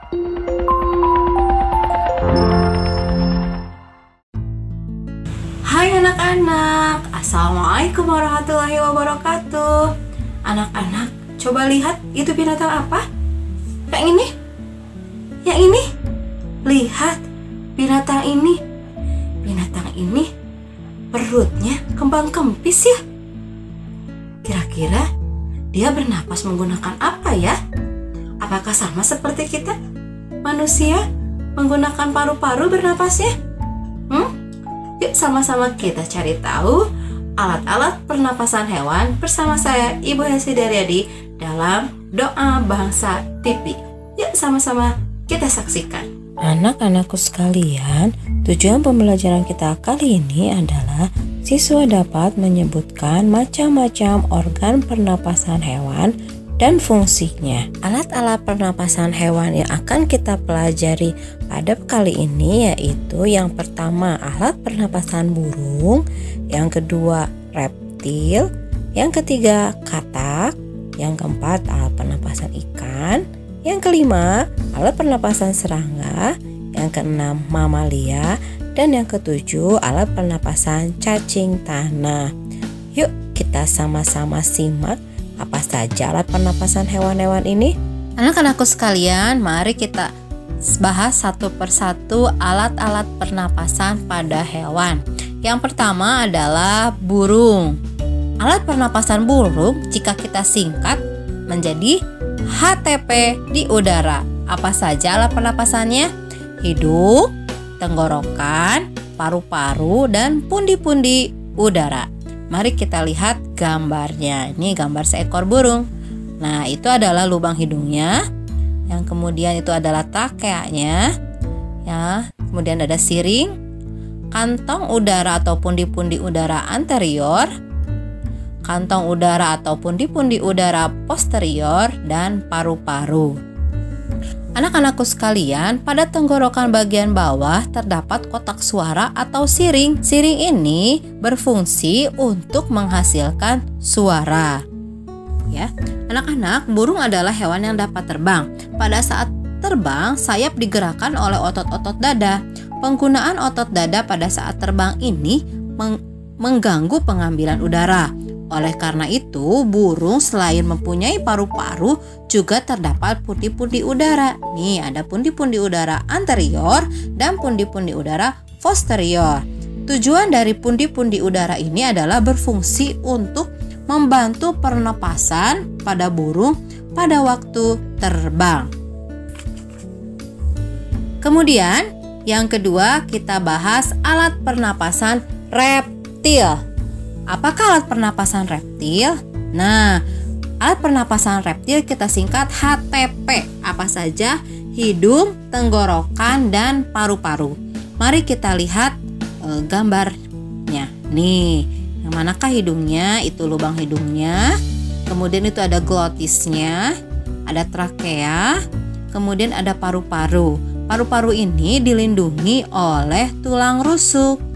Hai anak-anak, Assalamualaikum warahmatullahi wabarakatuh. Anak-anak, coba lihat itu binatang apa? Yang ini? Yang ini? Lihat binatang ini. Binatang ini perutnya kembang kempis ya. Kira-kira dia bernapas menggunakan apa ya? Apakah sama seperti kita? Manusia menggunakan paru-paru bernapasnya? Yuk sama-sama kita cari tahu alat-alat pernapasan hewan bersama saya Ibu Hesti Daryadi dalam Doa Bangsa TV. Yuk sama-sama kita saksikan. Anak-anakku sekalian, tujuan pembelajaran kita kali ini adalah siswa dapat menyebutkan macam-macam organ pernapasan hewan dan fungsinya. Alat-alat pernapasan hewan yang akan kita pelajari pada kali ini yaitu yang pertama alat pernapasan burung, yang kedua reptil, yang ketiga katak, yang keempat alat pernapasan ikan, yang kelima alat pernapasan serangga, yang keenam mamalia, dan yang ketujuh alat pernapasan cacing tanah. Yuk kita sama-sama simak apa saja alat pernapasan hewan-hewan ini. Anak-anakku sekalian, mari kita bahas satu persatu alat-alat pernapasan pada hewan. Yang pertama adalah burung. Alat pernapasan burung jika kita singkat menjadi HTP di udara. Apa saja alat pernapasannya? Hidung, tenggorokan, paru-paru, dan pundi-pundi udara. Mari kita lihat gambarnya. Ini gambar seekor burung. Nah, itu adalah lubang hidungnya. Yang kemudian itu adalah trakeanya. Ya, kemudian ada siring, kantong udara atau pundi-pundi udara anterior, kantong udara atau pundi-pundi udara posterior, dan paru-paru. Anak-anakku sekalian, pada tenggorokan bagian bawah terdapat kotak suara atau siring. Siring ini berfungsi untuk menghasilkan suara. Ya, anak-anak, burung adalah hewan yang dapat terbang. Pada saat terbang, sayap digerakkan oleh otot-otot dada. Penggunaan otot dada pada saat terbang ini mengganggu pengambilan udara. Oleh karena itu, burung selain mempunyai paru-paru juga terdapat pundi-pundi udara. Nih, ada pundi-pundi udara anterior dan pundi-pundi udara posterior. Tujuan dari pundi-pundi udara ini adalah berfungsi untuk membantu pernapasan pada burung pada waktu terbang. Kemudian, yang kedua kita bahas alat pernapasan reptil. Apakah alat pernapasan reptil? Nah, alat pernapasan reptil kita singkat HTP. Apa saja? Hidung, tenggorokan, dan paru-paru. Mari kita lihat gambarnya. Nih, yang manakah hidungnya? Itu lubang hidungnya. Kemudian itu ada glotisnya, ada trakea, kemudian ada paru-paru. Paru-paru ini dilindungi oleh tulang rusuk.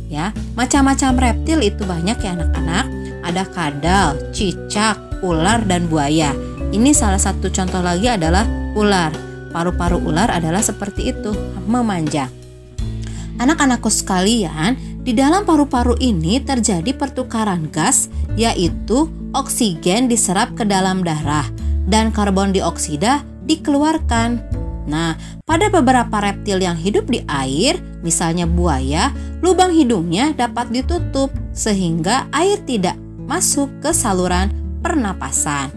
Ya, macam-macam reptil itu banyak ya anak-anak. Ada kadal, cicak, ular, dan buaya. Ini salah satu contoh lagi adalah ular. Paru-paru ular adalah seperti itu, memanjang. Anak-anakku sekalian, di dalam paru-paru ini terjadi pertukaran gas, yaitu oksigen diserap ke dalam darah dan karbon dioksida dikeluarkan. Nah, pada beberapa reptil yang hidup di air, misalnya buaya, lubang hidungnya dapat ditutup sehingga air tidak masuk ke saluran pernapasan.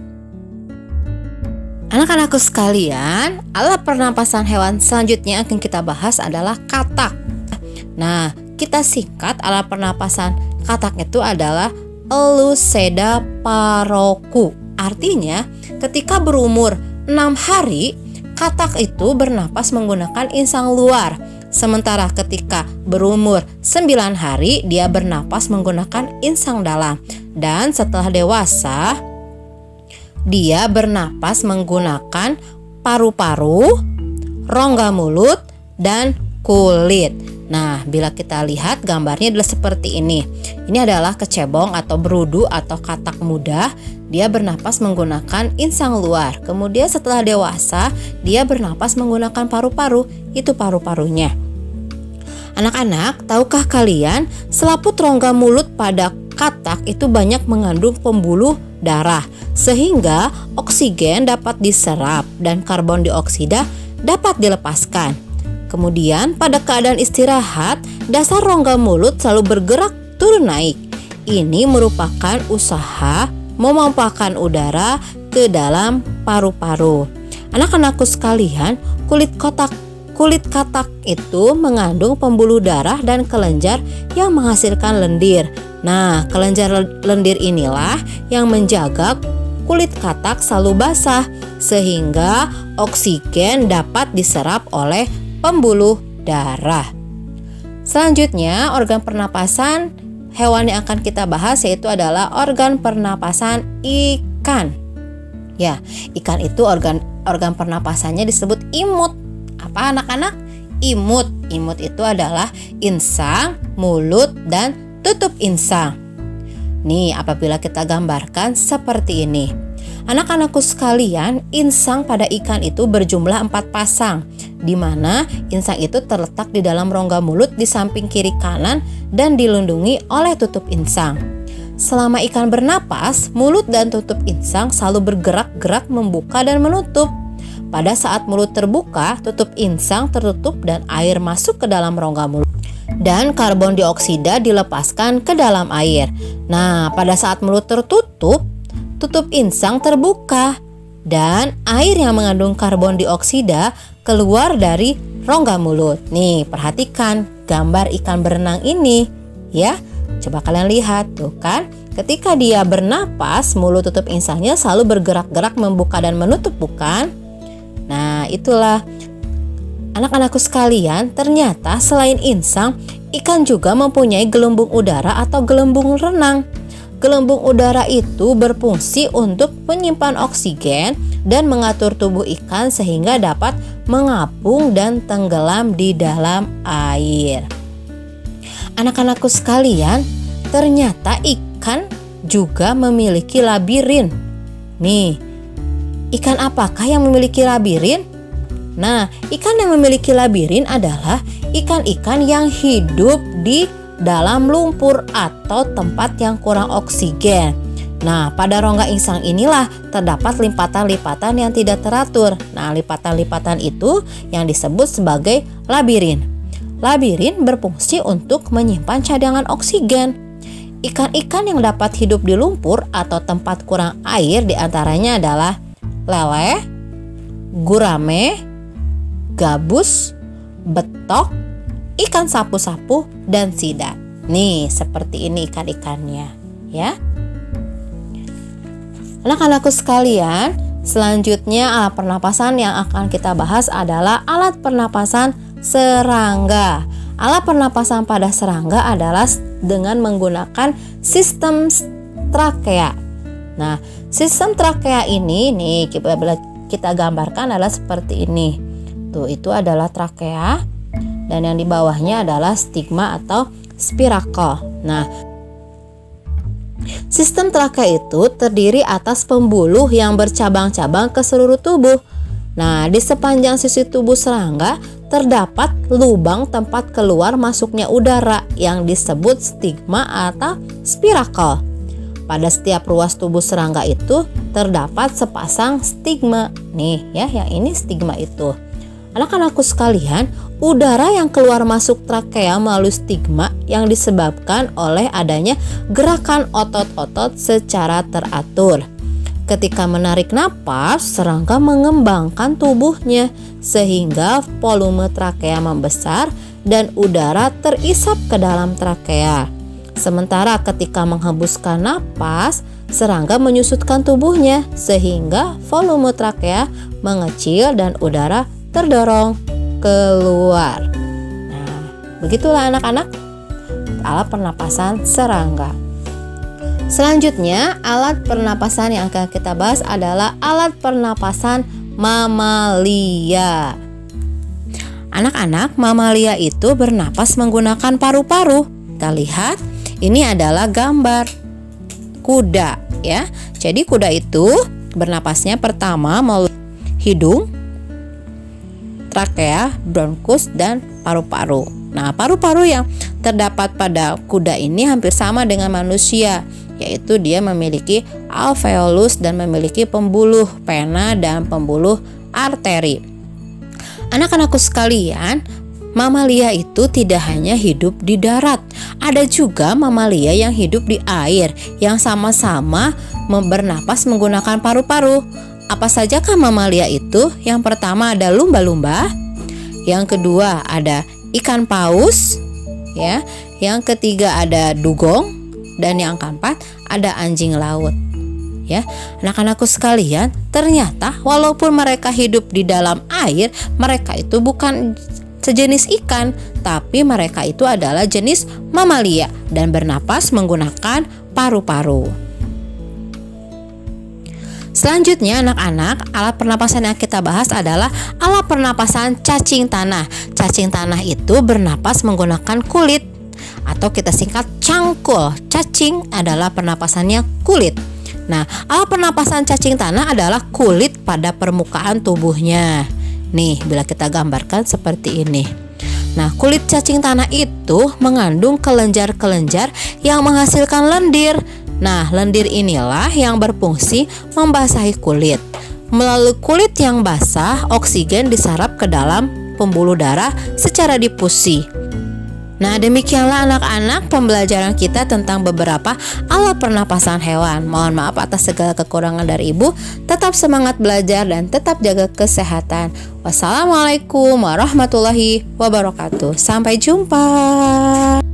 Anak-anakku sekalian, alat pernapasan hewan selanjutnya yang akan kita bahas adalah katak. Nah, kita singkat alat pernapasan katak itu adalah Eluseda paroku. Artinya, ketika berumur 6 hari, katak itu bernapas menggunakan insang luar. Sementara ketika berumur 9 hari, dia bernapas menggunakan insang dalam. Dan setelah dewasa, dia bernapas menggunakan paru-paru, rongga mulut, dan kulit. Nah, bila kita lihat gambarnya adalah seperti ini. Ini adalah kecebong atau berudu atau katak muda. dia bernapas menggunakan insang luar. Kemudian setelah dewasa, dia bernapas menggunakan paru-paru, itu paru-parunya. Anak-anak, tahukah kalian selaput rongga mulut pada katak itu banyak mengandung pembuluh darah, sehingga oksigen dapat diserap dan karbon dioksida dapat dilepaskan. Kemudian pada keadaan istirahat, dasar rongga mulut selalu bergerak turun naik. Ini merupakan usaha memompakan udara ke dalam paru-paru. Anak-anakku sekalian, kulit katak itu mengandung pembuluh darah dan kelenjar yang menghasilkan lendir. Nah, kelenjar lendir inilah yang menjaga kulit katak selalu basah sehingga oksigen dapat diserap oleh pembuluh darah. Selanjutnya, organ pernapasan hewan yang akan kita bahas yaitu adalah organ pernapasan ikan. Ya, ikan itu organ pernapasannya disebut imut. Apa anak-anak? Imut. Imut itu adalah insang, mulut, dan tutup insang. Nih, apabila kita gambarkan seperti ini. Anak-anakku sekalian, insang pada ikan itu berjumlah 4 pasang, di mana insang itu terletak di dalam rongga mulut di samping kiri kanan dan dilindungi oleh tutup insang. Selama ikan bernapas, mulut dan tutup insang selalu bergerak-gerak membuka dan menutup. Pada saat mulut terbuka, tutup insang tertutup dan air masuk ke dalam rongga mulut. Dan karbon dioksida dilepaskan ke dalam air. Nah, pada saat mulut tertutup, tutup insang terbuka dan air yang mengandung karbon dioksida keluar dari rongga mulut. Nih, perhatikan gambar ikan berenang ini ya. Coba kalian lihat tuh kan, ketika dia bernapas, mulut tutup insangnya selalu bergerak-gerak membuka dan menutup, bukan? Nah, itulah anak-anakku sekalian, ternyata selain insang, ikan juga mempunyai gelembung udara atau gelembung renang. Gelembung udara itu berfungsi untuk menyimpan oksigen dan mengatur tubuh ikan sehingga dapat mengapung dan tenggelam di dalam air. Anak-anakku sekalian, ternyata ikan juga memiliki labirin. Nih, ikan apakah yang memiliki labirin? Nah, ikan yang memiliki labirin adalah ikan-ikan yang hidup di dalam lumpur atau tempat yang kurang oksigen. Nah, pada rongga insang inilah terdapat lipatan-lipatan yang tidak teratur. Nah, lipatan-lipatan itu yang disebut sebagai labirin. Labirin berfungsi untuk menyimpan cadangan oksigen. Ikan-ikan yang dapat hidup di lumpur atau tempat kurang air diantaranya adalah lele, gurame, gabus, betok, ikan sapu-sapu, dan sidat. Nih, seperti ini ikan-ikannya ya. Anak-anakku sekalian, selanjutnya alat pernapasan yang akan kita bahas adalah alat pernapasan serangga. Alat pernapasan pada serangga adalah dengan menggunakan sistem trakea. Nah, sistem trakea ini nih kita gambarkan adalah seperti ini. Tuh, itu adalah trakea dan yang di bawahnya adalah stigma atau spirakel. Nah, sistem trakea itu terdiri atas pembuluh yang bercabang-cabang ke seluruh tubuh. Nah, di sepanjang sisi tubuh serangga terdapat lubang tempat keluar masuknya udara yang disebut stigma atau spirakel. Pada setiap ruas tubuh serangga itu terdapat sepasang stigma. Nih ya, yang ini stigma itu. Anak-anakku sekalian, udara yang keluar masuk trakea melalui stigma yang disebabkan oleh adanya gerakan otot-otot secara teratur. Ketika menarik napas, serangga mengembangkan tubuhnya sehingga volume trakea membesar dan udara terisap ke dalam trakea. Sementara ketika menghembuskan napas, serangga menyusutkan tubuhnya sehingga volume trakea mengecil dan udara terdorong keluar. Nah, begitulah anak-anak alat pernapasan serangga. Selanjutnya, alat pernapasan yang akan kita bahas adalah alat pernapasan mamalia. Anak-anak, mamalia itu bernapas menggunakan paru-paru. Kita lihat, ini adalah gambar kuda. ya. Jadi kuda itu bernapasnya pertama melalui hidung, trakea, bronkus, dan paru-paru. Nah, paru-paru yang terdapat pada kuda ini hampir sama dengan manusia, yaitu dia memiliki alveolus dan memiliki pembuluh vena dan pembuluh arteri. Anak-anakku sekalian, mamalia itu tidak hanya hidup di darat. Ada juga mamalia yang hidup di air yang sama-sama bernapas menggunakan paru-paru. Apa sajakah mamalia itu? Yang pertama ada lumba-lumba, yang kedua ada ikan paus, ya. Yang ketiga ada dugong, dan yang keempat ada anjing laut. Ya, anak-anakku sekalian, ternyata walaupun mereka hidup di dalam air, mereka itu bukan sejenis ikan, tapi mereka itu adalah jenis mamalia dan bernapas menggunakan paru-paru. Selanjutnya anak-anak, alat pernapasan yang kita bahas adalah alat pernapasan cacing tanah. Cacing tanah itu bernapas menggunakan kulit, atau kita singkat cangkul. Cacing adalah pernapasannya kulit. Nah, alat pernapasan cacing tanah adalah kulit pada permukaan tubuhnya. Nih, bila kita gambarkan seperti ini. Nah, kulit cacing tanah itu mengandung kelenjar-kelenjar yang menghasilkan lendir. Nah, lendir inilah yang berfungsi membasahi kulit. Melalui kulit yang basah, oksigen diserap ke dalam pembuluh darah secara difusi. Nah, demikianlah anak-anak pembelajaran kita tentang beberapa alat pernapasan hewan. Mohon maaf atas segala kekurangan dari Ibu. Tetap semangat belajar dan tetap jaga kesehatan. Wassalamualaikum warahmatullahi wabarakatuh. Sampai jumpa.